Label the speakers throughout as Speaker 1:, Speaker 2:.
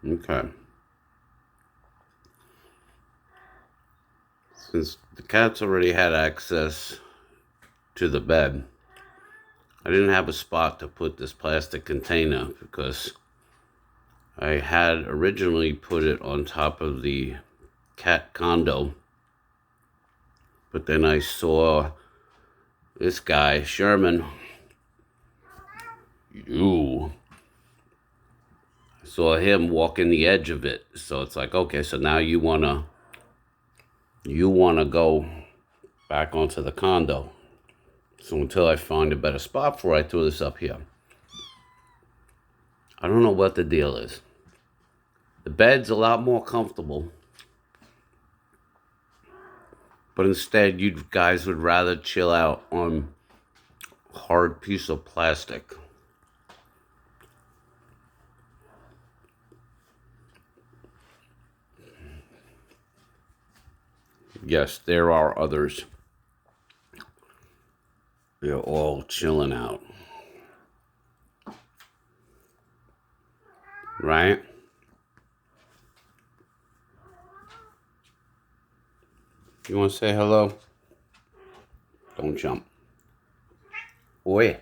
Speaker 1: Okay. Since the cats already had access to the bed, I didn't have a spot to put this plastic container because I had originally put it on top of the cat condo, but then I saw this guy, Sherman, I saw him walking the edge of it. So it's like, okay, so now you wanna go back onto the condo. So until I find a better spot for it, I threw this up here. I don't know what the deal is. The bed's a lot more comfortable, but instead you guys would rather chill out on a hard piece of plastic. Yes, there are others. They're all chilling out. Right? You want to say hello? Don't jump. Oi.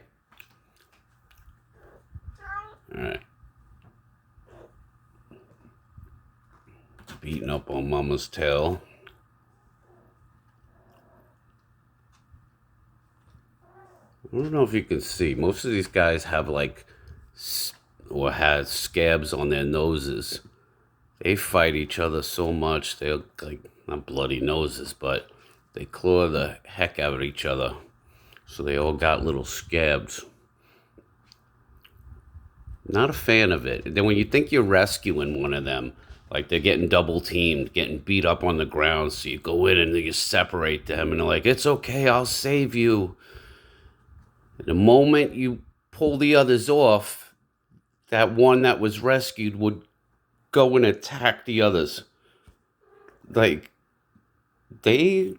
Speaker 1: Alright. Beating up on Mama's tail. I don't know if you can see. Most of these guys have or had scabs on their noses. They fight each other so much. They're like, not bloody noses, but they claw the heck out of each other. So they all got little scabs. Not a fan of it. And then when you think you're rescuing one of them, like they're getting double teamed, getting beat up on the ground, so you go in and you separate them, and they're like, it's okay, I'll save you. And the moment you pull the others off, that one that was rescued would go and attack the others. Like, they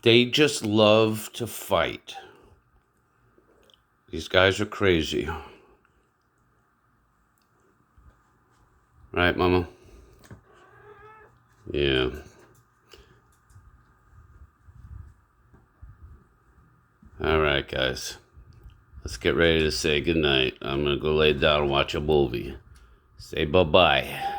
Speaker 1: just love to fight. These guys are crazy. Right, Mama? Yeah. All right, guys. Let's get ready to say goodnight. I'm going to go lay down and watch a movie. Say bye-bye.